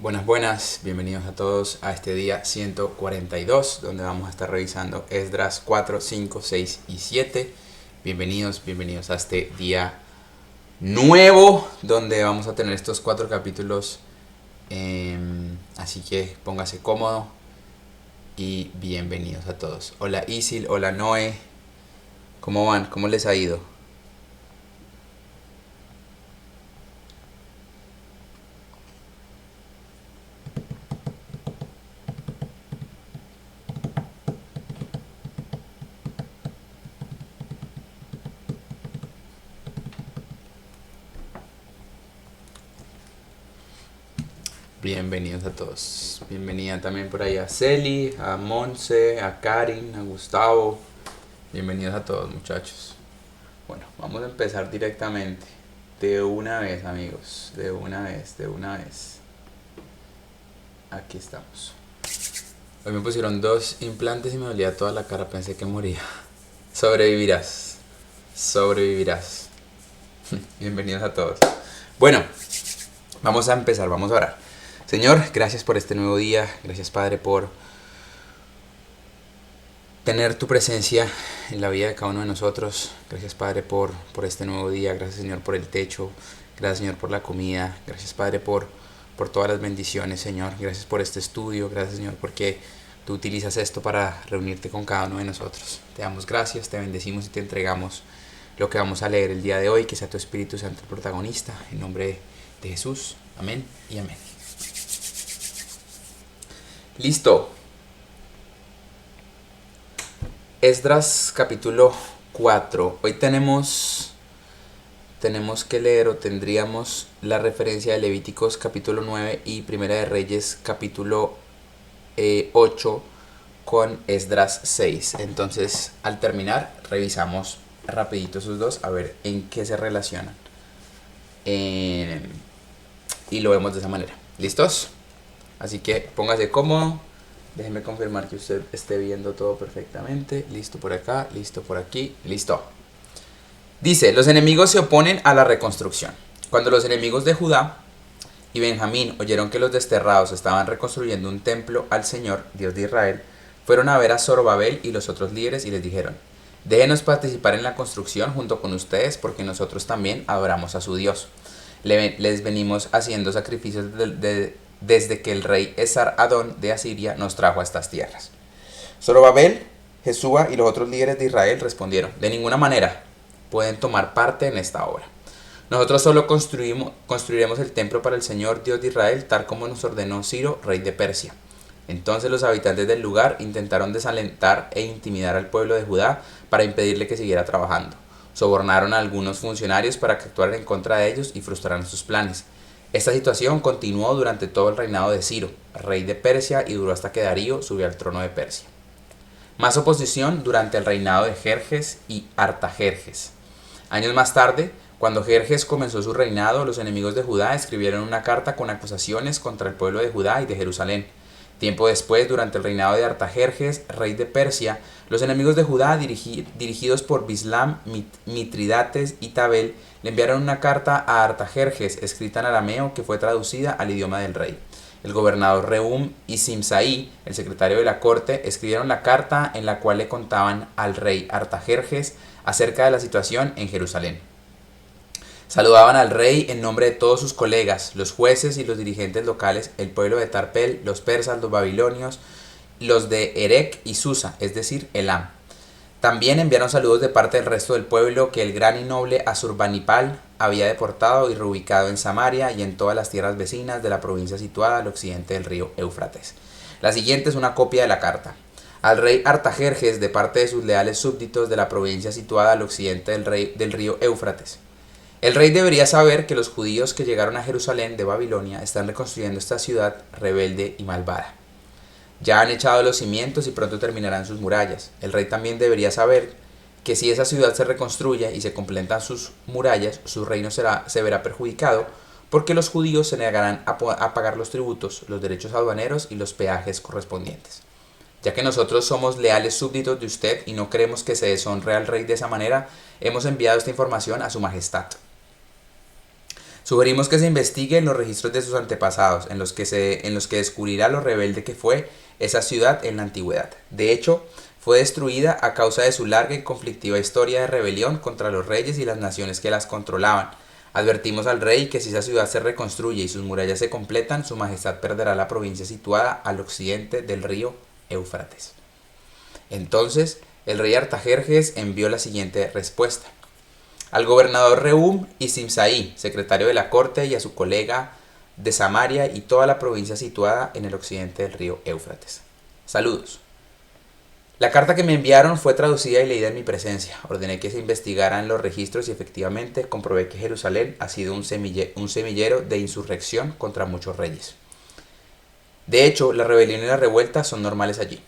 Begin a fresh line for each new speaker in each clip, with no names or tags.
Buenas, buenas, bienvenidos a todos a este día 142, donde vamos a estar revisando Esdras 4, 5, 6 y 7. Bienvenidos a este día nuevo, donde vamos a tener estos 4 capítulos. Así que póngase cómodo y bienvenidos a todos. Hola Isil, hola Noé, ¿cómo van? ¿Cómo les ha ido? Bienvenidos a todos. Bienvenida también por ahí a Celi, a Monse, a Karin, a Gustavo. Bienvenidos a todos, muchachos. Bueno, vamos a empezar directamente. De una vez, amigos. De una vez. Aquí estamos. Hoy me pusieron 2 implantes y me dolía toda la cara. Pensé que moría. Sobrevivirás. Bienvenidos a todos. Bueno, vamos a empezar, vamos a orar. Señor, gracias por este nuevo día. Gracias, Padre, por tener tu presencia en la vida de cada uno de nosotros. Gracias, Padre, por este nuevo día. Gracias, Señor, por el techo. Gracias, Señor, por la comida. Gracias, Padre, por todas las bendiciones, Señor. Gracias por este estudio. Gracias, Señor, porque tú utilizas esto para reunirte con cada uno de nosotros. Te damos gracias, te bendecimos y te entregamos lo que vamos a leer el día de hoy. Que sea tu Espíritu Santo el protagonista. En nombre de Jesús. Amén y amén. Listo. Esdras capítulo 4. Hoy tenemos que leer, o tendríamos la referencia de Levíticos capítulo 9 y Primera de Reyes capítulo 8 con Esdras 6. Entonces, al terminar, revisamos rapidito esos dos a ver en qué se relacionan. Y lo vemos de esa manera. ¿Listos? Así que póngase cómodo. Déjeme confirmar que usted esté viendo todo perfectamente. Listo por acá, listo por aquí, listo. Dice, los enemigos se oponen a la reconstrucción. Cuando los enemigos de Judá y Benjamín oyeron que los desterrados estaban reconstruyendo un templo al Señor, Dios de Israel, fueron a ver a Zorobabel y los otros líderes y les dijeron, déjenos participar en la construcción junto con ustedes porque nosotros también adoramos a su Dios. Les venimos haciendo sacrificios desde que el rey Esar-Adón de Asiria nos trajo a estas tierras. Zorobabel, Jesúa y los otros líderes de Israel respondieron, de ninguna manera pueden tomar parte en esta obra. Nosotros solo construiremos el templo para el Señor Dios de Israel, tal como nos ordenó Ciro, rey de Persia. Entonces los habitantes del lugar intentaron desalentar e intimidar al pueblo de Judá para impedirle que siguiera trabajando. Sobornaron a algunos funcionarios para que actuaran en contra de ellos y frustraran sus planes. Esta situación continuó durante todo el reinado de Ciro, rey de Persia, y duró hasta que Darío subió al trono de Persia. Más oposición durante el reinado de Jerjes y Artajerjes. Años más tarde, cuando Jerjes comenzó su reinado, los enemigos de Judá escribieron una carta con acusaciones contra el pueblo de Judá y de Jerusalén. Tiempo después, durante el reinado de Artajerjes, rey de Persia, los enemigos de Judá, dirigidos por Bislam, Mitridates y Tabel, le enviaron una carta a Artajerjes, escrita en arameo, que fue traducida al idioma del rey. El gobernador Rehum y Simsaí, el secretario de la corte, escribieron la carta en la cual le contaban al rey Artajerjes acerca de la situación en Jerusalén. Saludaban al rey en nombre de todos sus colegas, los jueces y los dirigentes locales, el pueblo de Tarpel, los persas, los babilonios, los de Erec y Susa, es decir, Elam. También enviaron saludos de parte del resto del pueblo que el gran y noble Asurbanipal había deportado y reubicado en Samaria y en todas las tierras vecinas de la provincia situada al occidente del río Éufrates. La siguiente es una copia de la carta. Al rey Artajerjes de parte de sus leales súbditos de la provincia situada al occidente del río Éufrates. El rey debería saber que los judíos que llegaron a Jerusalén de Babilonia están reconstruyendo esta ciudad rebelde y malvada. Ya han echado los cimientos y pronto terminarán sus murallas. El rey también debería saber que si esa ciudad se reconstruye y se completan sus murallas, su reino se verá perjudicado porque los judíos se negarán a pagar los tributos, los derechos aduaneros y los peajes correspondientes. Ya que nosotros somos leales súbditos de usted y no queremos que se deshonre al rey de esa manera, hemos enviado esta información a su majestad. Sugerimos que se investigue en los registros de sus antepasados, en los que descubrirá lo rebelde que fue esa ciudad en la antigüedad. De hecho, fue destruida a causa de su larga y conflictiva historia de rebelión contra los reyes y las naciones que las controlaban. Advertimos al rey que si esa ciudad se reconstruye y sus murallas se completan, su majestad perderá la provincia situada al occidente del río Éufrates. Entonces, el rey Artajerjes envió la siguiente respuesta: al gobernador Rehum y Simsaí, secretario de la corte, y a su colega de Samaria y toda la provincia situada en el occidente del río Éufrates. Saludos. La carta que me enviaron fue traducida y leída en mi presencia. Ordené que se investigaran los registros y efectivamente comprobé que Jerusalén ha sido un semillero de insurrección contra muchos reyes. De hecho, la rebelión y la revuelta son normales allí.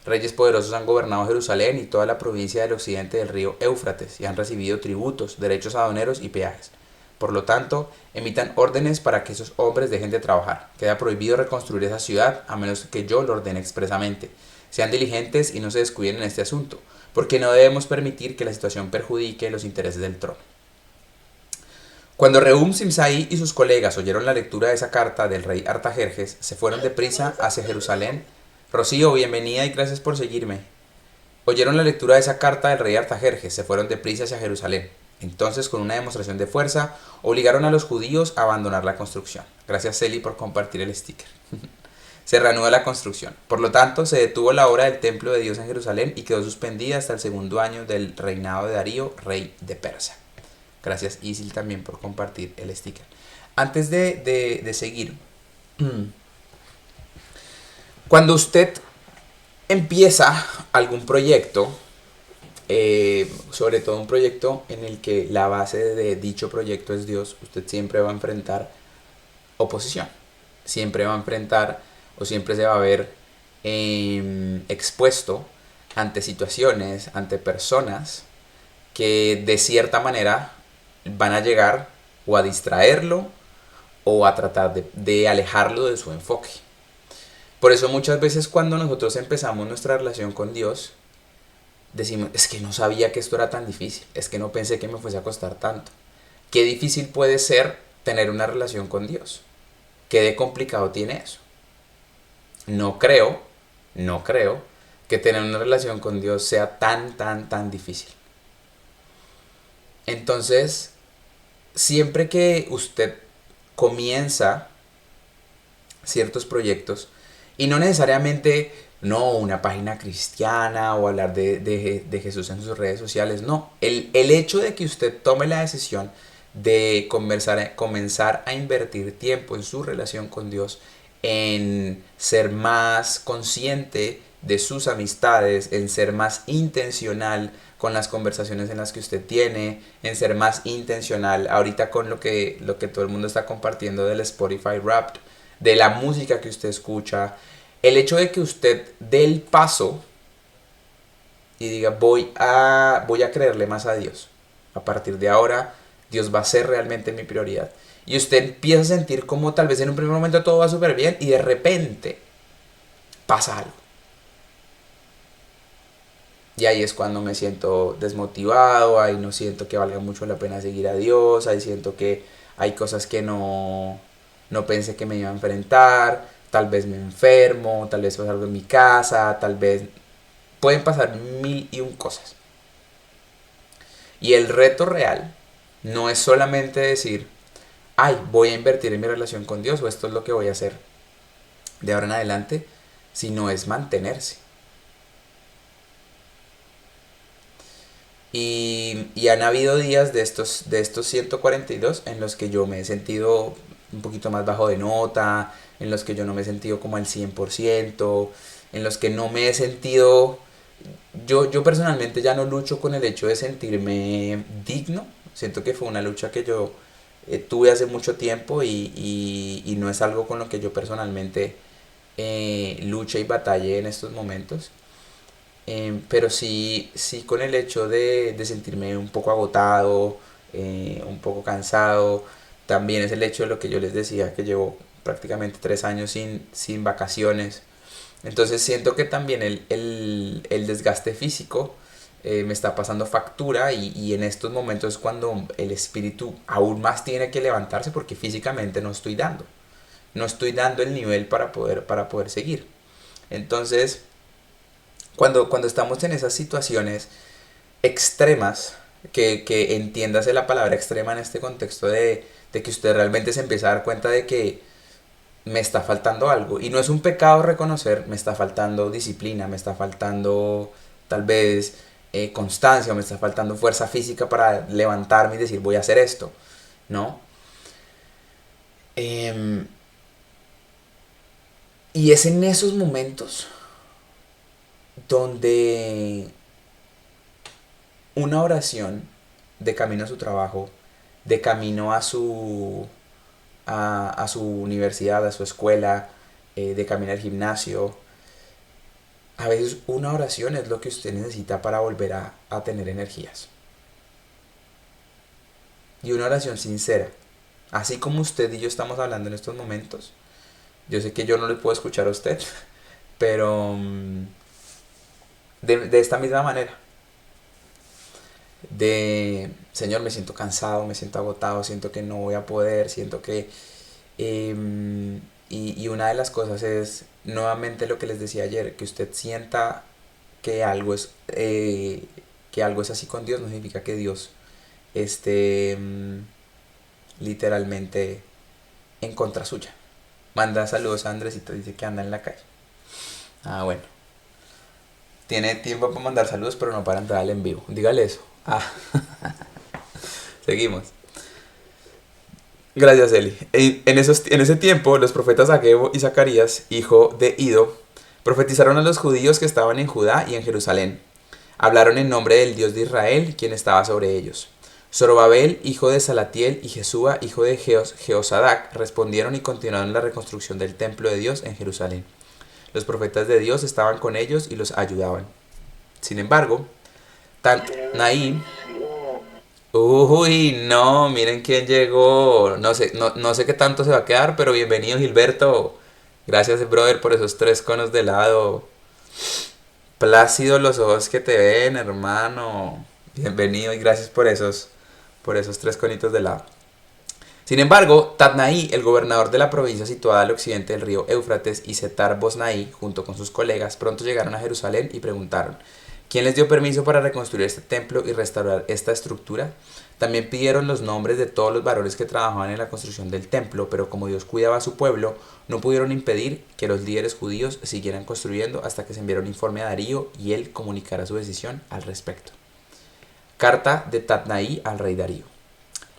Reyes poderosos han gobernado Jerusalén y toda la provincia del occidente del río Éufrates y han recibido tributos, derechos aduaneros y peajes. Por lo tanto, emitan órdenes para que esos hombres dejen de trabajar. Queda prohibido reconstruir esa ciudad a menos que yo lo ordene expresamente. Sean diligentes y no se descuiden en este asunto, porque no debemos permitir que la situación perjudique los intereses del trono. Cuando Rehum, Simsai y sus colegas oyeron la lectura de esa carta del rey Artajerjes, se fueron deprisa hacia Jerusalén. Rocío, bienvenida y gracias por seguirme. Oyeron la lectura de esa carta del rey Artajerjes, se fueron deprisa hacia Jerusalén. Entonces, con una demostración de fuerza, obligaron a los judíos a abandonar la construcción. Gracias, Celi, por compartir el sticker. Se reanuda la construcción. Por lo tanto, se detuvo la obra del templo de Dios en Jerusalén y quedó suspendida hasta el segundo año del reinado de Darío, rey de Persia. Gracias, Isil, también por compartir el sticker. Antes de seguir, cuando usted empieza algún proyecto, sobre todo un proyecto en el que la base de dicho proyecto es Dios, usted siempre va a enfrentar oposición. Siempre va a enfrentar o siempre se va a ver expuesto ante situaciones, ante personas que de cierta manera van a llegar o a distraerlo o a tratar de alejarlo de su enfoque. Por eso muchas veces cuando nosotros empezamos nuestra relación con Dios, decimos, es que no sabía que esto era tan difícil, es que no pensé que me fuese a costar tanto. Qué difícil puede ser tener una relación con Dios. Qué de complicado tiene eso. No creo que tener una relación con Dios sea tan difícil. Entonces, siempre que usted comienza ciertos proyectos, y no necesariamente una página cristiana o hablar de Jesús en sus redes sociales, no. El hecho de que usted tome la decisión de comenzar a invertir tiempo en su relación con Dios, en ser más consciente de sus amistades, en ser más intencional con las conversaciones en las que usted tiene, en ser más intencional ahorita con lo que todo el mundo está compartiendo del Spotify Wrapped, de la música que usted escucha. El hecho de que usted dé el paso y diga voy a creerle más a Dios. A partir de ahora Dios va a ser realmente mi prioridad. Y usted empieza a sentir como tal vez en un primer momento todo va súper bien y de repente pasa algo. Y ahí es cuando me siento desmotivado, ahí no siento que valga mucho la pena seguir a Dios, ahí siento que hay cosas que no pensé que me iba a enfrentar, tal vez me enfermo, tal vez pasa algo en mi casa, tal vez pueden pasar 1001 cosas. Y el reto real no es solamente decir, voy a invertir en mi relación con Dios o esto es lo que voy a hacer de ahora en adelante, sino es mantenerse. Y han habido días de estos 142 en los que yo me he sentido un poquito más bajo de nota, en los que yo no me he sentido como al 100%, en los que no me he sentido... Yo personalmente ya no lucho con el hecho de sentirme digno. Siento que fue una lucha que yo tuve hace mucho tiempo y no es algo con lo que yo personalmente luche y batalle en estos momentos. Pero sí con el hecho de sentirme un poco agotado, un poco cansado. También es el hecho de lo que yo les decía, que llevo prácticamente 3 años sin vacaciones. Entonces siento que también el desgaste físico me está pasando factura y en estos momentos es cuando el espíritu aún más tiene que levantarse porque físicamente no estoy dando el nivel para poder seguir. Entonces, cuando estamos en esas situaciones extremas, que entiéndase la palabra extrema en este contexto de que usted realmente se empieza a dar cuenta de que me está faltando algo. Y no es un pecado reconocer, me está faltando disciplina, me está faltando tal vez constancia, o me está faltando fuerza física para levantarme y decir voy a hacer esto, ¿no? Em, y es en esos momentos donde una oración de camino a su trabajo, de camino a su universidad, a su escuela, de camino al gimnasio. A veces una oración es lo que usted necesita para volver a tener energías. Y una oración sincera. Así como usted y yo estamos hablando en estos momentos. Yo sé que yo no le puedo escuchar a usted, pero de esta misma manera. Señor, me siento cansado, me siento agotado, siento que no voy a poder, siento que... y una de las cosas es, nuevamente lo que les decía ayer, que usted sienta que algo es así con Dios, no significa que Dios esté literalmente en contra suya. Manda saludos a Andresito, dice que anda en la calle. Ah, bueno. Tiene tiempo para mandar saludos, pero no para entrar al en vivo. Dígale eso. Ah, seguimos. Gracias, Eli. En ese tiempo, los profetas Agebo y Zacarías, hijo de Ido, profetizaron a los judíos que estaban en Judá y en Jerusalén. Hablaron en nombre del Dios de Israel, quien estaba sobre ellos. Zorobabel, hijo de Salatiel, y Jesúa, hijo de Jeosadac, respondieron y continuaron la reconstrucción del templo de Dios en Jerusalén. Los profetas de Dios estaban con ellos y los ayudaban. Sin embargo, Tanaí... Uy, no, miren quién llegó. No sé qué tanto se va a quedar, pero bienvenido Gilberto. Gracias, brother, por esos 3 conos de helado. Plácidos los ojos que te ven, hermano. Bienvenido y gracias por esos 3 conitos de helado. Sin embargo, Tatnaí, el gobernador de la provincia situada al occidente del río Éufrates, y Setar Bosnaí, junto con sus colegas, pronto llegaron a Jerusalén y preguntaron: ¿quién les dio permiso para reconstruir este templo y restaurar esta estructura? También pidieron los nombres de todos los varones que trabajaban en la construcción del templo, pero como Dios cuidaba a su pueblo, no pudieron impedir que los líderes judíos siguieran construyendo hasta que se enviara un informe a Darío y él comunicara su decisión al respecto. Carta de Tatnaí al rey Darío.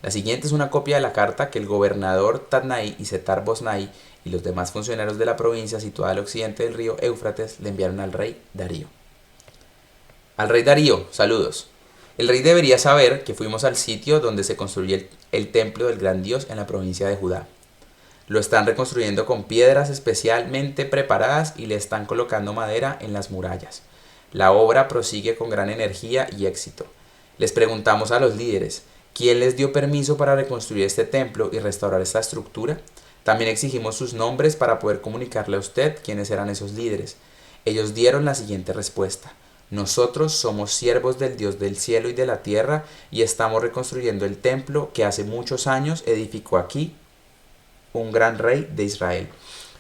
La siguiente es una copia de la carta que el gobernador Tatnaí y Setar Bosnaí y los demás funcionarios de la provincia situada al occidente del río Éufrates le enviaron al rey Darío. Al rey Darío, saludos. El rey debería saber que fuimos al sitio donde se construyó el templo del gran Dios en la provincia de Judá. Lo están reconstruyendo con piedras especialmente preparadas y le están colocando madera en las murallas. La obra prosigue con gran energía y éxito. Les preguntamos a los líderes: ¿quién les dio permiso para reconstruir este templo y restaurar esta estructura? También exigimos sus nombres para poder comunicarle a usted quiénes eran esos líderes. Ellos dieron la siguiente respuesta: nosotros somos siervos del Dios del cielo y de la tierra y estamos reconstruyendo el templo que hace muchos años edificó aquí un gran rey de Israel.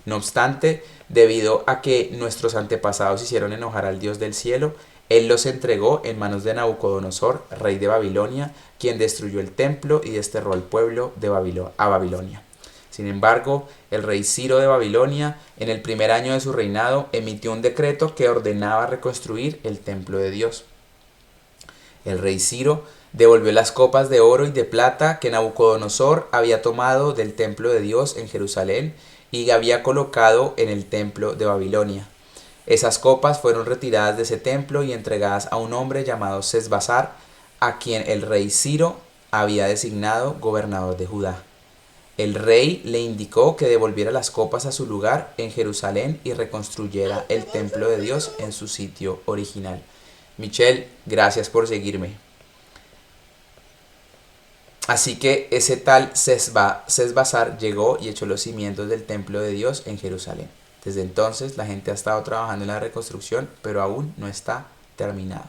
No obstante, debido a que nuestros antepasados hicieron enojar al Dios del cielo, él los entregó en manos de Nabucodonosor, rey de Babilonia, quien destruyó el templo y desterró al pueblo de Babilonia. Sin embargo, el rey Ciro de Babilonia, en el primer año de su reinado, emitió un decreto que ordenaba reconstruir el templo de Dios. El rey Ciro devolvió las copas de oro y de plata que Nabucodonosor había tomado del templo de Dios en Jerusalén y había colocado en el templo de Babilonia. Esas copas fueron retiradas de ese templo y entregadas a un hombre llamado Sesbazar, a quien el rey Ciro había designado gobernador de Judá. El rey le indicó que devolviera las copas a su lugar en Jerusalén y reconstruyera el templo de Dios en su sitio original. Michelle, gracias por seguirme. Así que ese tal Sesbazar llegó y echó los cimientos del templo de Dios en Jerusalén. Desde entonces la gente ha estado trabajando en la reconstrucción, pero aún no está terminado.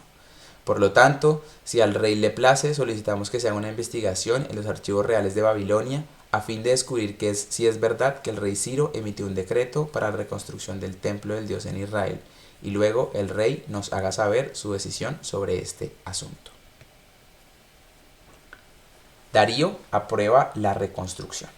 Por lo tanto, si al rey le place, solicitamos que se haga una investigación en los archivos reales de Babilonia a fin de descubrir si es verdad que el rey Ciro emitió un decreto para la reconstrucción del templo del Dios en Israel, y luego el rey nos haga saber su decisión sobre este asunto. Darío aprueba la reconstrucción.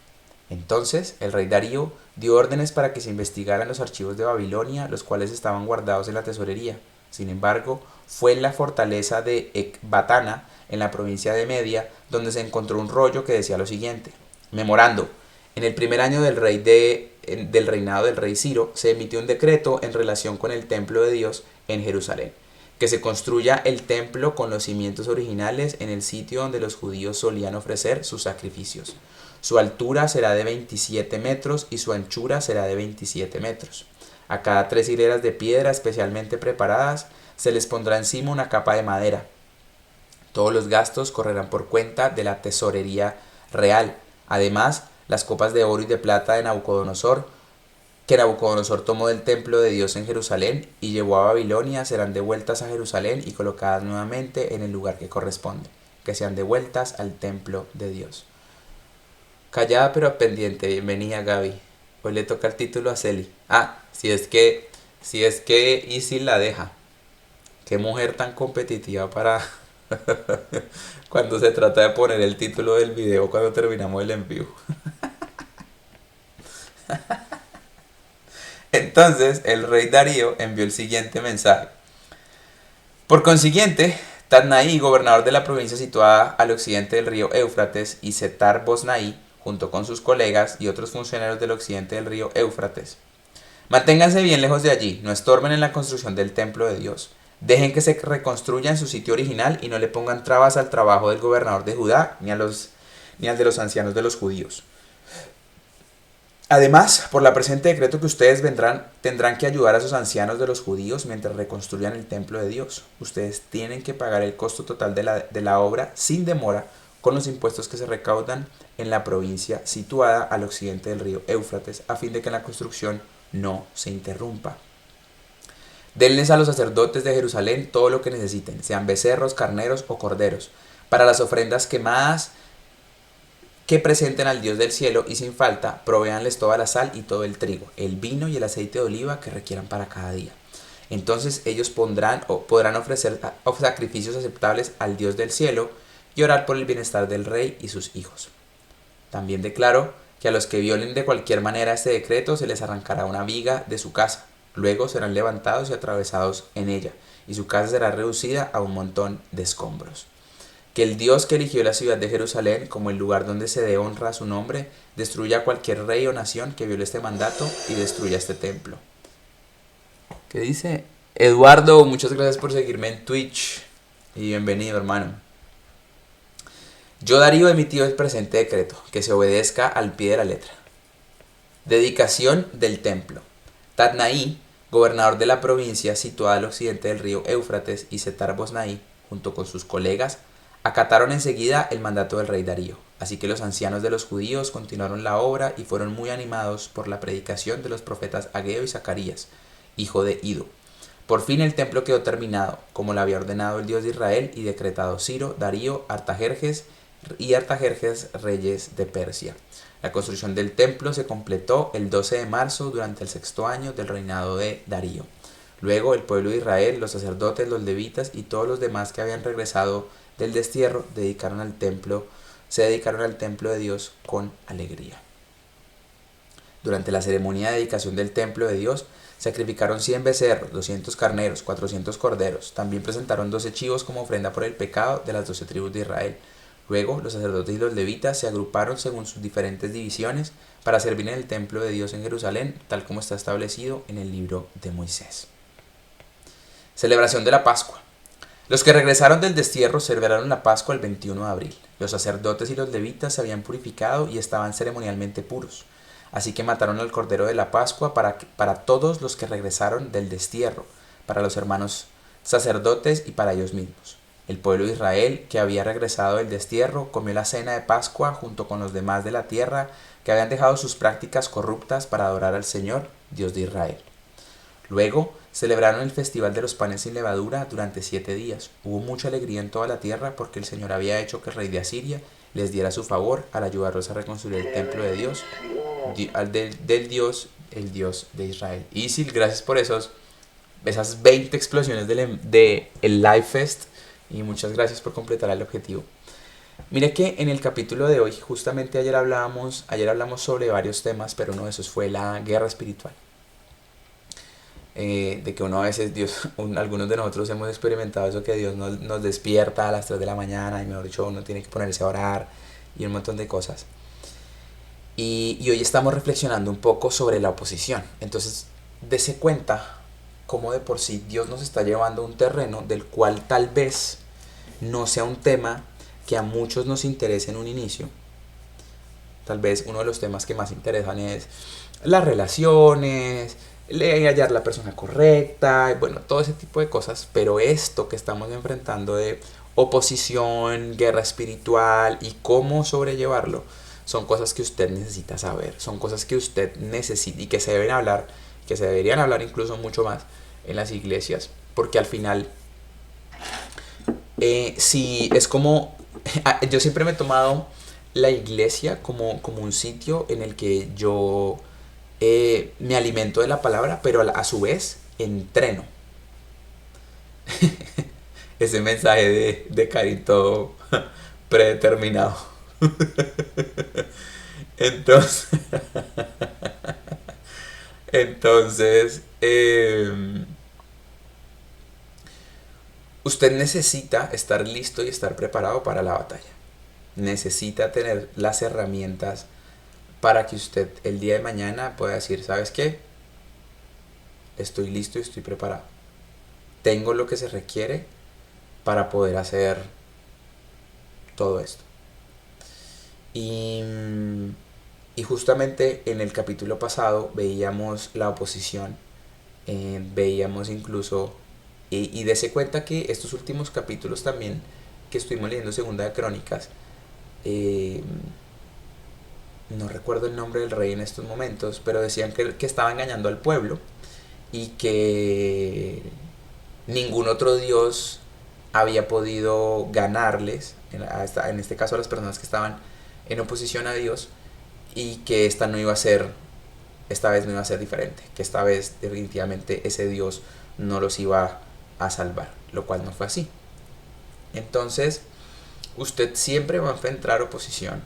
Entonces el rey Darío dio órdenes para que se investigaran los archivos de Babilonia, los cuales estaban guardados en la tesorería. Sin embargo, fue en la fortaleza de Ecbatana, en la provincia de Media, donde se encontró un rollo que decía lo siguiente: memorando, en el primer año del reinado del rey Ciro, se emitió un decreto en relación con el templo de Dios en Jerusalén, que se construya el templo con los cimientos originales en el sitio donde los judíos solían ofrecer sus sacrificios. Su altura será de 27 metros y su anchura será de 27 metros. A cada 3 hileras de piedra especialmente preparadas se les pondrá encima una capa de madera. Todos los gastos correrán por cuenta de la tesorería real. Además, las copas de oro y de plata de Nabucodonosor, que Nabucodonosor tomó del templo de Dios en Jerusalén y llevó a Babilonia, serán devueltas a Jerusalén y colocadas nuevamente en el lugar que corresponde, que sean devueltas al templo de Dios. Callada pero pendiente, bienvenida Gaby. Hoy le toca el título a Celi. Si es que Isil la deja. Qué mujer tan competitiva para cuando se trata de poner el título del video cuando terminamos el envío. Entonces el rey Darío envió el siguiente mensaje. Por consiguiente, Tatnaí, gobernador de la provincia situada al occidente del río Éufrates, y Setar Bosnaí, junto con sus colegas y otros funcionarios del occidente del río Éufrates, manténganse bien lejos de allí, no estorben en la construcción del templo de Dios. Dejen que se reconstruya en su sitio original y no le pongan trabas al trabajo del gobernador de Judá ni al de los ancianos de los judíos. Además, por la presente decreto que ustedes tendrán que ayudar a sus ancianos de los judíos mientras reconstruyan el templo de Dios. Ustedes tienen que pagar el costo total de la obra sin demora con los impuestos que se recaudan en la provincia situada al occidente del río Éufrates, a fin de que la construcción no se interrumpa. Denles a los sacerdotes de Jerusalén todo lo que necesiten, sean becerros, carneros o corderos, para las ofrendas quemadas que presenten al Dios del cielo, y sin falta provéanles toda la sal y todo el trigo, el vino y el aceite de oliva que requieran para cada día. Entonces ellos podrán ofrecer sacrificios aceptables al Dios del cielo y orar por el bienestar del rey y sus hijos. También declaro que a los que violen de cualquier manera este decreto se les arrancará una viga de su casa. Luego serán levantados y atravesados en ella, y su casa será reducida a un montón de escombros. Que el Dios que eligió la ciudad de Jerusalén como el lugar donde se dé honra a su nombre, destruya a cualquier rey o nación que viole este mandato y destruya este templo. ¿Qué dice? Eduardo, muchas gracias por seguirme en Twitch y bienvenido, hermano. Yo, Darío, he emitido el presente decreto, que se obedezca al pie de la letra. Dedicación del templo. Tatnaí, gobernador de la provincia situada al occidente del río Éufrates, y Setar Bosnaí, junto con sus colegas, acataron enseguida el mandato del rey Darío. Así que los ancianos de los judíos continuaron la obra y fueron muy animados por la predicación de los profetas Ageo y Zacarías, hijo de Ido. Por fin el templo quedó terminado, como lo había ordenado el Dios de Israel y decretado Ciro, Darío, Artajerjes, reyes de Persia. La construcción del templo se completó el 12 de marzo durante el 6º año del reinado de Darío. Luego el pueblo de Israel, los sacerdotes, los levitas y todos los demás que habían regresado del destierro se dedicaron al templo de Dios con alegría. Durante la ceremonia de dedicación del templo de Dios, sacrificaron 100 becerros, 200 carneros, 400 corderos. También presentaron 12 chivos como ofrenda por el pecado de las 12 tribus de Israel. Luego, los sacerdotes y los levitas se agruparon según sus diferentes divisiones para servir en el templo de Dios en Jerusalén, tal como está establecido en el libro de Moisés. Celebración de la Pascua. Los que regresaron del destierro celebraron la Pascua el 21 de abril. Los sacerdotes y los levitas se habían purificado y estaban ceremonialmente puros. Así que mataron al cordero de la Pascua para todos los que regresaron del destierro, para los hermanos sacerdotes y para ellos mismos. El pueblo de Israel, que había regresado del destierro, comió la cena de Pascua junto con los demás de la tierra que habían dejado sus prácticas corruptas para adorar al Señor, Dios de Israel. Luego Celebraron el festival de los panes sin levadura durante 7 días. Hubo mucha alegría en toda la tierra porque el Señor había hecho que el rey de Asiria les diera su favor al ayudarlos a reconstruir el templo de Dios, del Dios, el Dios de Israel. Isil, gracias por esas 20 explosiones de el Live Fest y muchas gracias por completar el objetivo. Mire que en el capítulo de hoy, justamente ayer hablamos sobre varios temas, pero uno de esos fue la guerra espiritual. De que uno a veces, algunos de nosotros hemos experimentado eso, que Dios nos despierta a las 3 de la mañana y mejor dicho uno tiene que ponerse a orar y un montón de cosas. Y hoy estamos reflexionando un poco sobre la oposición. Entonces, dese cuenta cómo de por sí Dios nos está llevando a un terreno del cual tal vez no sea un tema que a muchos nos interese en un inicio. Tal vez uno de los temas que más interesan es las relaciones, hallar la persona correcta, bueno, todo ese tipo de cosas. Pero esto que estamos enfrentando de oposición, guerra espiritual y cómo sobrellevarlo, son cosas que usted necesita saber, son cosas que usted necesita y que se deben hablar, que se deberían hablar incluso mucho más en las iglesias, porque al final, si es como, yo siempre me he tomado la iglesia como un sitio en el que yo me alimento de la palabra, pero a su vez entreno. Ese mensaje de Karin todo predeterminado. Entonces, usted necesita estar listo y estar preparado para la batalla. Necesita tener las herramientas para que usted el día de mañana pueda decir, ¿sabes qué? Estoy listo y estoy preparado. Tengo lo que se requiere para poder hacer todo esto. Y justamente en el capítulo pasado veíamos la oposición, veíamos incluso, y dese cuenta que estos últimos capítulos también, que estuvimos leyendo Segunda de Crónicas, no recuerdo el nombre del rey en estos momentos, pero decían que estaba engañando al pueblo y que ningún otro dios había podido ganarles, en este caso a las personas que estaban en oposición a Dios, y que esta vez no iba a ser diferente, que esta vez definitivamente ese Dios no los iba a salvar, lo cual no fue así. Entonces, usted siempre va a enfrentar oposición,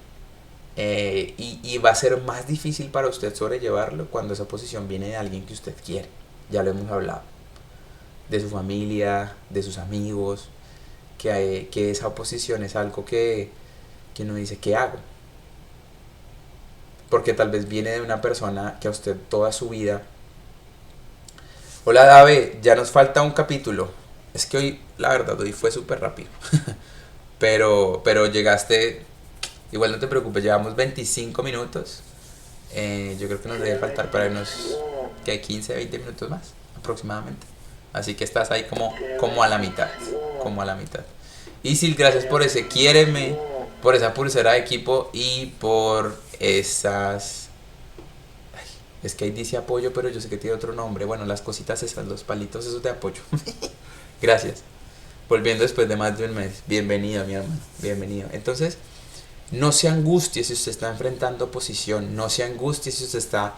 y va a ser más difícil para usted sobrellevarlo cuando esa oposición viene de alguien que usted quiere. Ya lo hemos hablado, de su familia, de sus amigos, que esa oposición es algo que uno dice, ¿qué hago? Porque tal vez viene de una persona que a usted toda su vida... Hola Dave, ya nos falta un capítulo. Es que hoy, la verdad, hoy fue súper rápido. pero llegaste... Igual no te preocupes, llevamos 25 minutos. Yo creo que nos debe faltar para unos 15, 20 minutos más aproximadamente. Así que estás ahí como a la mitad. Como a la mitad. Isil, gracias por ese quiéreme, por esa pulsera de equipo y por esas... Ay, es que ahí dice apoyo, pero yo sé que tiene otro nombre. Bueno, las cositas esas, los palitos esos de apoyo. Gracias. Volviendo después de más de un mes. Bienvenido, mi hermano. Bienvenido. Entonces, no se angustie si usted está enfrentando oposición. No se angustie si usted está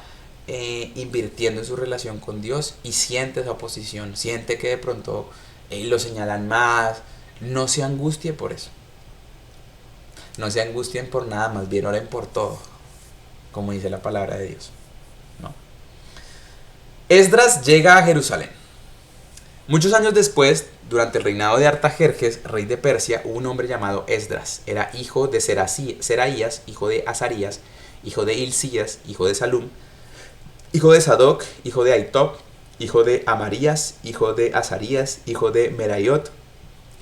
invirtiendo en su relación con Dios y siente esa oposición. Siente que de pronto lo señalan más. No se angustie por eso. No se angustien por nada, más bien oren por todo, como dice la palabra de Dios, ¿no? Esdras llega a Jerusalén. Muchos años después, durante el reinado de Artajerjes, rey de Persia, hubo un hombre llamado Esdras. Era hijo de Seraías, hijo de Azarías, hijo de Hilcías, hijo de Salum, hijo de Sadoc, hijo de Aitob, hijo de Amarías, hijo de Azarías, hijo de Meraiot,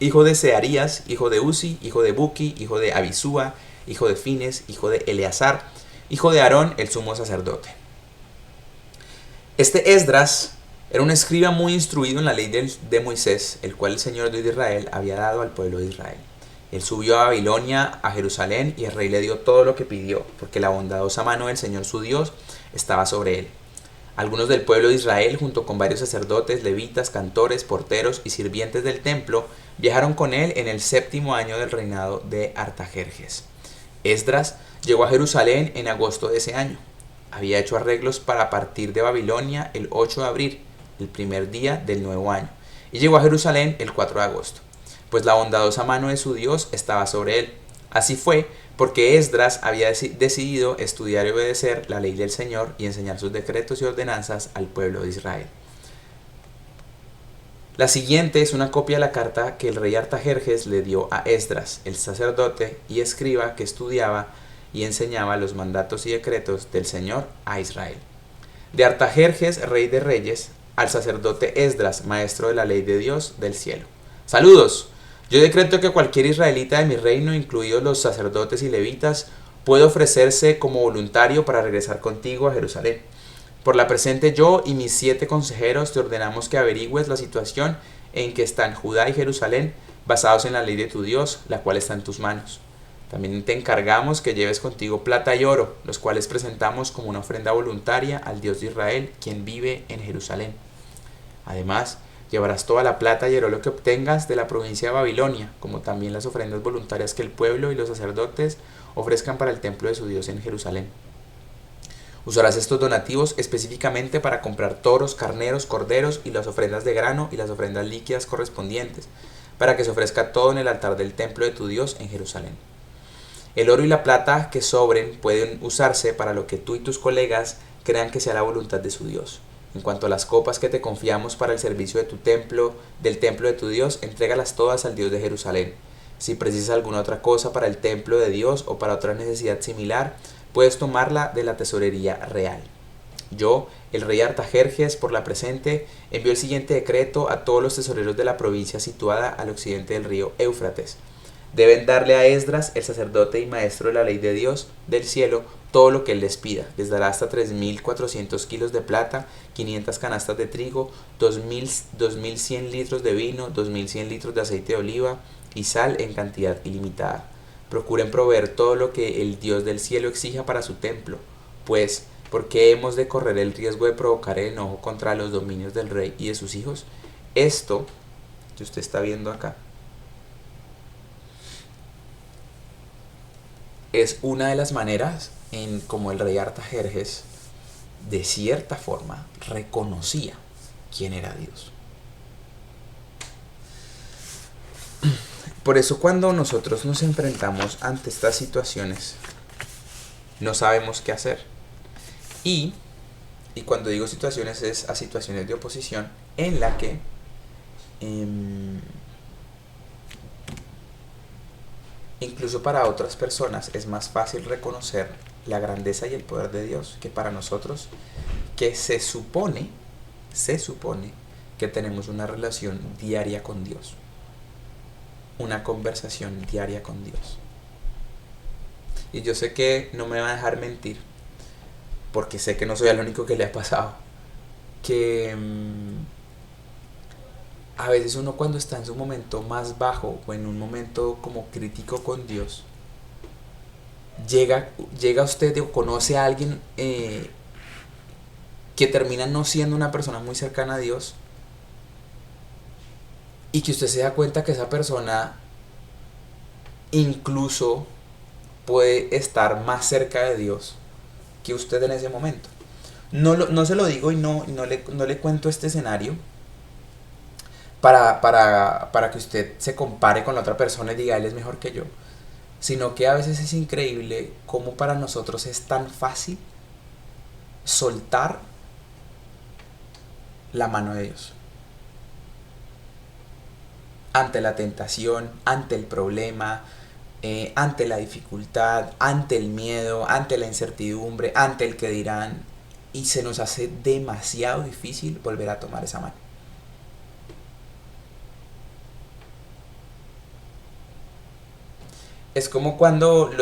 hijo de Searías, hijo de Uzi, hijo de Buki, hijo de Abisúa, hijo de Fines, hijo de Eleazar, hijo de Aarón, el sumo sacerdote. Este Esdras era un escriba muy instruido en la ley de Moisés, el cual el Señor Dios de Israel había dado al pueblo de Israel. Él subió a Babilonia, a Jerusalén, y el rey le dio todo lo que pidió, porque la bondadosa mano del Señor su Dios estaba sobre él. Algunos del pueblo de Israel, junto con varios sacerdotes, levitas, cantores, porteros y sirvientes del templo, viajaron con él en el 7º año del reinado de Artajerjes. Esdras llegó a Jerusalén en agosto de ese año. Había hecho arreglos para partir de Babilonia el 8 de abril, el primer día del nuevo año, y llegó a Jerusalén el 4 de agosto, pues la bondadosa mano de su Dios estaba sobre él. Así fue porque Esdras había decidido estudiar y obedecer la ley del Señor y enseñar sus decretos y ordenanzas al pueblo de Israel. La siguiente es una copia de la carta que el rey Artajerjes le dio a Esdras, el sacerdote y escriba que estudiaba y enseñaba los mandatos y decretos del Señor a Israel. De Artajerjes, rey de reyes, al sacerdote Esdras, maestro de la ley de Dios del cielo. Saludos. Yo decreto que cualquier israelita de mi reino, incluidos los sacerdotes y levitas, puede ofrecerse como voluntario para regresar contigo a Jerusalén. Por la presente yo y mis 7 consejeros te ordenamos que averigües la situación en que están Judá y Jerusalén, basados en la ley de tu Dios, la cual está en tus manos. También te encargamos que lleves contigo plata y oro, los cuales presentamos como una ofrenda voluntaria al Dios de Israel, quien vive en Jerusalén. Además, llevarás toda la plata y el oro que obtengas de la provincia de Babilonia, como también las ofrendas voluntarias que el pueblo y los sacerdotes ofrezcan para el templo de su Dios en Jerusalén. Usarás estos donativos específicamente para comprar toros, carneros, corderos y las ofrendas de grano y las ofrendas líquidas correspondientes, para que se ofrezca todo en el altar del templo de tu Dios en Jerusalén. El oro y la plata que sobren pueden usarse para lo que tú y tus colegas crean que sea la voluntad de su Dios. En cuanto a las copas que te confiamos para el servicio de tu templo, del templo de tu Dios, entrégalas todas al Dios de Jerusalén. Si precisas alguna otra cosa para el templo de Dios o para otra necesidad similar, puedes tomarla de la tesorería real. Yo, el rey Artajerjes, por la presente, envío el siguiente decreto a todos los tesoreros de la provincia situada al occidente del río Éufrates. Deben darle a Esdras, el sacerdote y maestro de la ley de Dios del cielo, todo lo que él les pida. Les dará hasta 3.400 kilos de plata, 500 canastas de trigo, 2.100 litros de vino, 2.100 litros de aceite de oliva y sal en cantidad ilimitada. Procuren proveer todo lo que el Dios del cielo exija para su templo, pues, ¿por qué hemos de correr el riesgo de provocar el enojo contra los dominios del rey y de sus hijos? Esto que usted está viendo acá es una de las maneras en cómo el rey Artajerjes, de cierta forma, reconocía quién era Dios. Por eso cuando nosotros nos enfrentamos ante estas situaciones, no sabemos qué hacer. Y cuando digo situaciones es a situaciones de oposición en la que incluso para otras personas es más fácil reconocer la grandeza y el poder de Dios que para nosotros, que se supone que tenemos una relación diaria con Dios, una conversación diaria con Dios. Y yo sé que no me va a dejar mentir, porque sé que no soy el único que le ha pasado, que a veces uno cuando está en su momento más bajo o en un momento como crítico con Dios, llega usted o conoce a alguien que termina no siendo una persona muy cercana a Dios, y que usted se da cuenta que esa persona incluso puede estar más cerca de Dios que usted en ese momento. No se lo digo y no le cuento este escenario para que usted se compare con la otra persona y diga él es mejor que yo, sino que a veces es increíble cómo para nosotros es tan fácil soltar la mano de Dios ante la tentación, ante el problema, ante la dificultad, ante el miedo, ante la incertidumbre, ante el que dirán, y se nos hace demasiado difícil volver a tomar esa mano. Es como cuando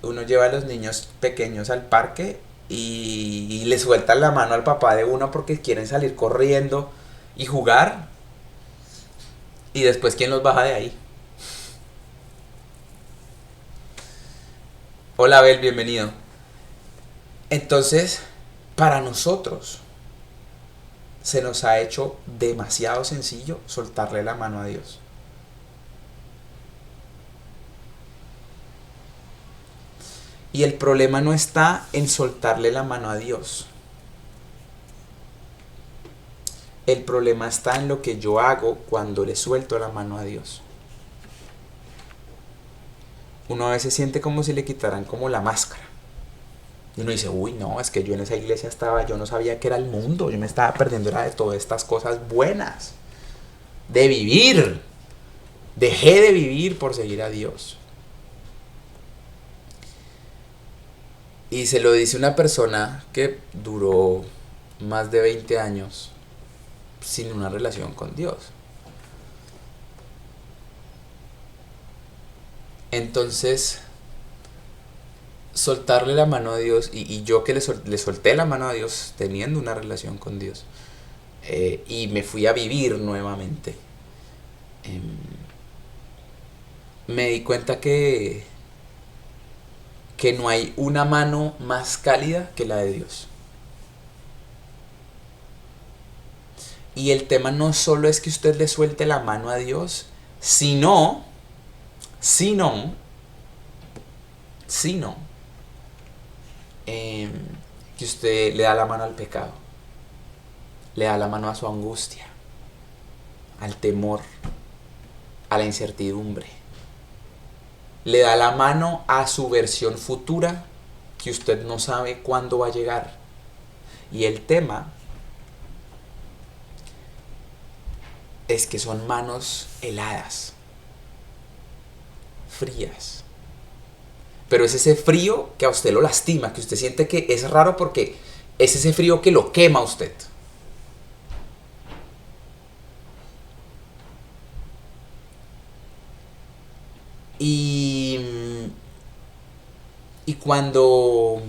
uno lleva a los niños pequeños al parque y le sueltan la mano al papá de uno porque quieren salir corriendo y jugar, y después ¿quién los baja de ahí? Hola Abel, bienvenido. Entonces, para nosotros se nos ha hecho demasiado sencillo soltarle la mano a Dios. Y el problema no está en soltarle la mano a Dios. El problema está en lo que yo hago cuando le suelto la mano a Dios. Uno a veces siente como si le quitaran como la máscara. Y uno dice, uy, no, es que yo en esa iglesia estaba, yo no sabía que era el mundo, yo me estaba perdiendo era de todas estas cosas buenas. De vivir. Dejé de vivir por seguir a Dios. Y se lo dice una persona que duró más de 20 años sin una relación con Dios. Entonces, soltarle la mano a Dios, y yo que le solté la mano a Dios teniendo una relación con Dios, y me fui a vivir nuevamente, me di cuenta que no hay una mano más cálida que la de Dios. Y el tema no solo es que usted le suelte la mano a Dios, sino que usted le da la mano al pecado, le da la mano a su angustia, al temor, a la incertidumbre, le da la mano a su versión futura que usted no sabe cuándo va a llegar. Y el tema es que son manos heladas, frías. Pero es ese frío que a usted lo lastima, que usted siente que es raro porque es ese frío que lo quema a usted. Y cuando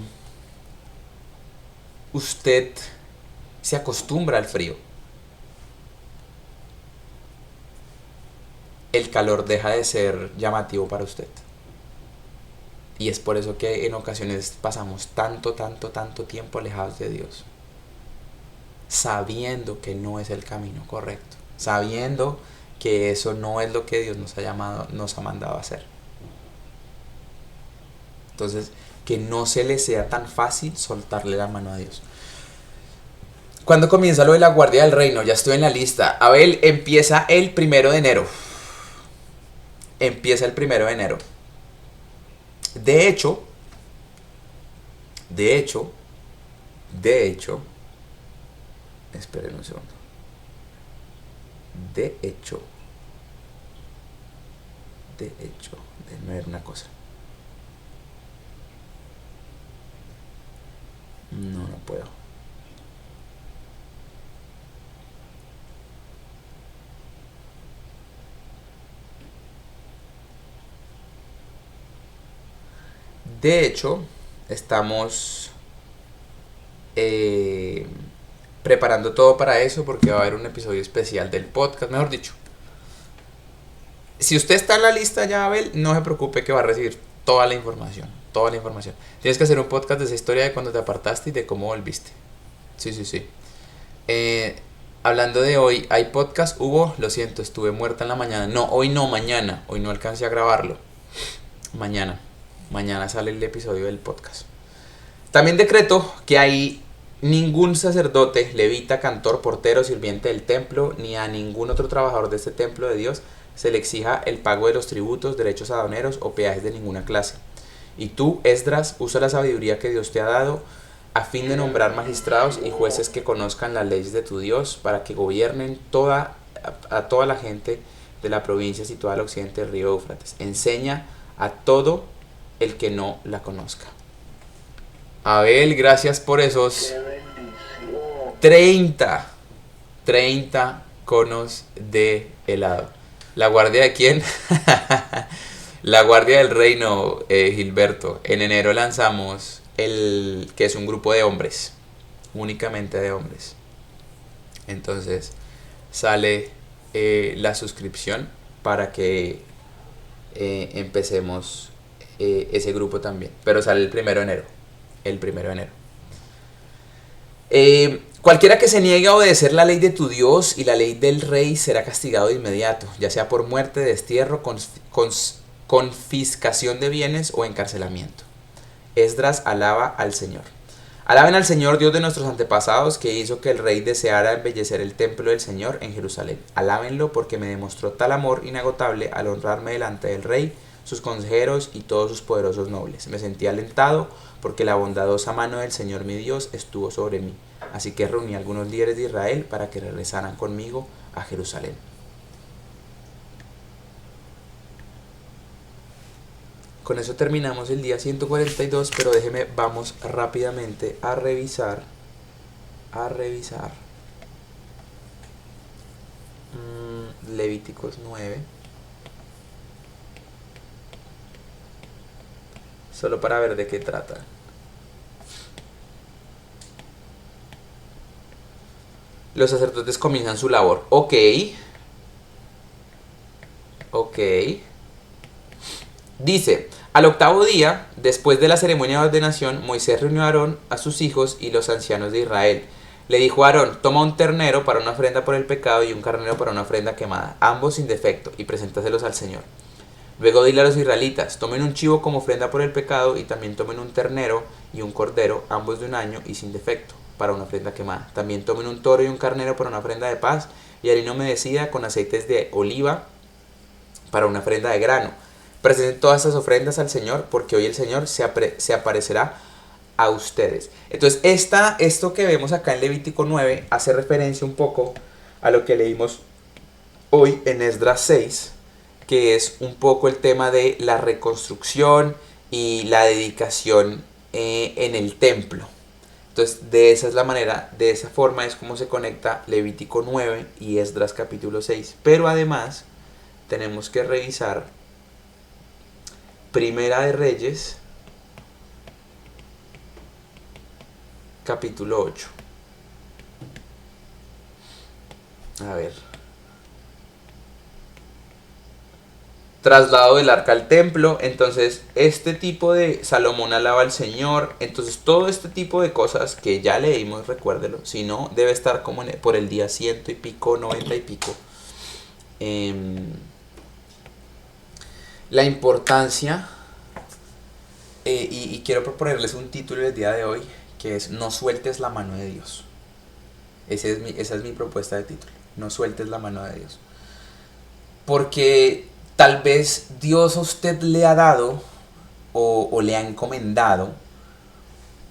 usted se acostumbra al frío, el calor deja de ser llamativo para usted. Y es por eso que en ocasiones pasamos tanto tiempo alejados de Dios, sabiendo que no es el camino correcto, sabiendo que eso no es lo que Dios nos ha mandado a hacer. Entonces, que no se le sea tan fácil soltarle la mano a Dios. ¿Cuándo comienza lo de la Guardia del Reino? Ya estoy en la lista. Abel, empieza el 1 de enero. Empieza el 1 de enero. De hecho, esperen un segundo. De hecho, déjenme ver una cosa. No puedo. De hecho, estamos preparando todo para eso porque va a haber un episodio especial del podcast, mejor dicho. Si usted está en la lista ya, Abel, no se preocupe que va a recibir toda la información. Tienes que hacer un podcast de esa historia de cuando te apartaste y de cómo volviste. Sí. Hablando de hoy, ¿hay podcast? Lo siento, estuve muerta en la mañana. No, hoy no, mañana. Hoy no alcancé a grabarlo. Mañana sale el episodio del podcast. También decreto que hay ningún sacerdote, levita, cantor, portero, sirviente del templo, ni a ningún otro trabajador de este templo de Dios se le exija el pago de los tributos, derechos aduaneros o peajes de ninguna clase. Y tú, Esdras, usa la sabiduría que Dios te ha dado a fin de nombrar magistrados y jueces que conozcan las leyes de tu Dios para que gobiernen a toda la gente de la provincia situada al occidente del río Éufrates. Enseña a todo el que no la conozca. Abel, gracias por esos 30 conos de helado. ¿La guardia de quién? La Guardia del Reino, Gilberto. En enero lanzamos que es un grupo de hombres, únicamente de hombres. Entonces sale la suscripción para que empecemos ese grupo también. Pero sale el 1 de enero. Cualquiera que se niegue a obedecer la ley de tu Dios y la ley del rey será castigado de inmediato, ya sea por muerte, destierro, confiscación de bienes o encarcelamiento. Esdras alaba al Señor. Alaben al Señor, Dios de nuestros antepasados, que hizo que el rey deseara embellecer el templo del Señor en Jerusalén. Alábenlo porque me demostró tal amor inagotable al honrarme delante del rey, sus consejeros y todos sus poderosos nobles. Me sentí alentado porque la bondadosa mano del Señor mi Dios estuvo sobre mí. Así que reuní a algunos líderes de Israel para que regresaran conmigo a Jerusalén. Con eso terminamos el día 142, pero déjeme, vamos rápidamente a revisar. Levíticos 9. Solo para ver de qué trata. Los sacerdotes comienzan su labor. Ok. Dice, al octavo día, después de la ceremonia de ordenación, Moisés reunió a Aarón, a sus hijos y los ancianos de Israel. Le dijo a Aarón, toma un ternero para una ofrenda por el pecado y un carnero para una ofrenda quemada, ambos sin defecto, y preséntaselos al Señor. Luego dile a los israelitas, tomen un chivo como ofrenda por el pecado y también tomen un ternero y un cordero, ambos de un año y sin defecto, para una ofrenda quemada. También tomen un toro y un carnero para una ofrenda de paz y harina humedecida con aceites de oliva para una ofrenda de grano. Presenten todas estas ofrendas al Señor porque hoy el Señor se aparecerá a ustedes. Entonces esto que vemos acá en Levítico 9 hace referencia un poco a lo que leímos hoy en Esdras 6, que es un poco el tema de la reconstrucción y la dedicación en el templo. Entonces de esa forma es como se conecta Levítico 9 y Esdras capítulo 6. Pero además tenemos que revisar Primera de Reyes capítulo 8. A ver. Traslado del arca al templo. Entonces este tipo de Salomón alaba al Señor. Entonces todo este tipo de cosas que ya leímos, recuérdelo. Si no, debe estar como por el día 100 y pico, 90 y pico. La importancia, y quiero proponerles un título el día de hoy, que es No sueltes la mano de Dios. Esa es mi propuesta de título. No sueltes la mano de Dios. Porque tal vez Dios a usted le ha dado o le ha encomendado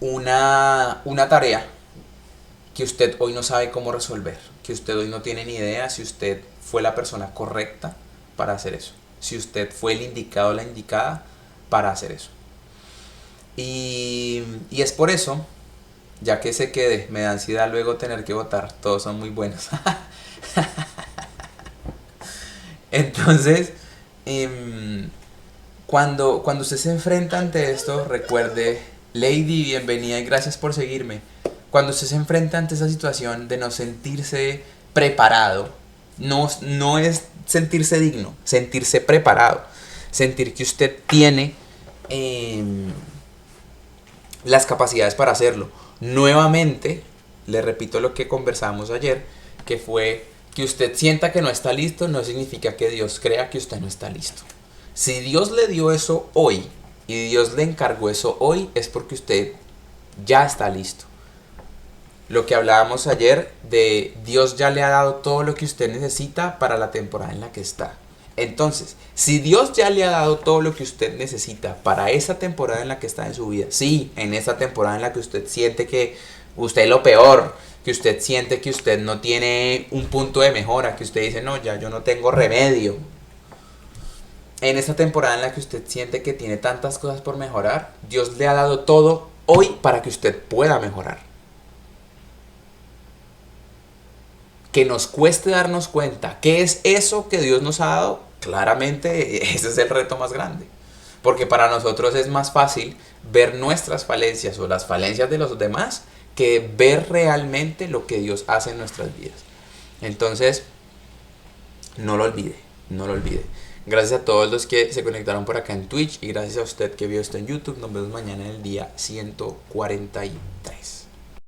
una tarea que usted hoy no sabe cómo resolver, que usted hoy no tiene ni idea si usted fue la persona correcta para hacer eso, si usted fue el indicado o la indicada para hacer eso. Y es por eso, ya que sé que me da ansiedad luego tener que votar, todos son muy buenos. Entonces, cuando usted se enfrenta ante esto, recuerde, Lady, bienvenida y gracias por seguirme. Cuando usted se enfrenta ante esa situación de no sentirse preparado, no es sentirse digno, sentirse preparado, sentir que usted tiene las capacidades para hacerlo. Nuevamente, le repito lo que conversamos ayer, que fue que usted sienta que no está listo, no significa que Dios crea que usted no está listo. Si Dios le dio eso hoy y Dios le encargó eso hoy, es porque usted ya está listo. Lo que hablábamos ayer de Dios ya le ha dado todo lo que usted necesita para la temporada en la que está. Entonces, si Dios ya le ha dado todo lo que usted necesita para esa temporada en la que está en su vida, sí, en esa temporada en la que usted siente que usted es lo peor, que usted siente que usted no tiene un punto de mejora, que usted dice, no, ya yo no tengo remedio. En esta temporada en la que usted siente que tiene tantas cosas por mejorar, Dios le ha dado todo hoy para que usted pueda mejorar. Que nos cueste darnos cuenta qué es eso que Dios nos ha dado, claramente ese es el reto más grande. Porque para nosotros es más fácil ver nuestras falencias o las falencias de los demás que ver realmente lo que Dios hace en nuestras vidas. Entonces, no lo olvide. Gracias a todos los que se conectaron por acá en Twitch y gracias a usted que vio esto en YouTube. Nos vemos mañana en el día 143.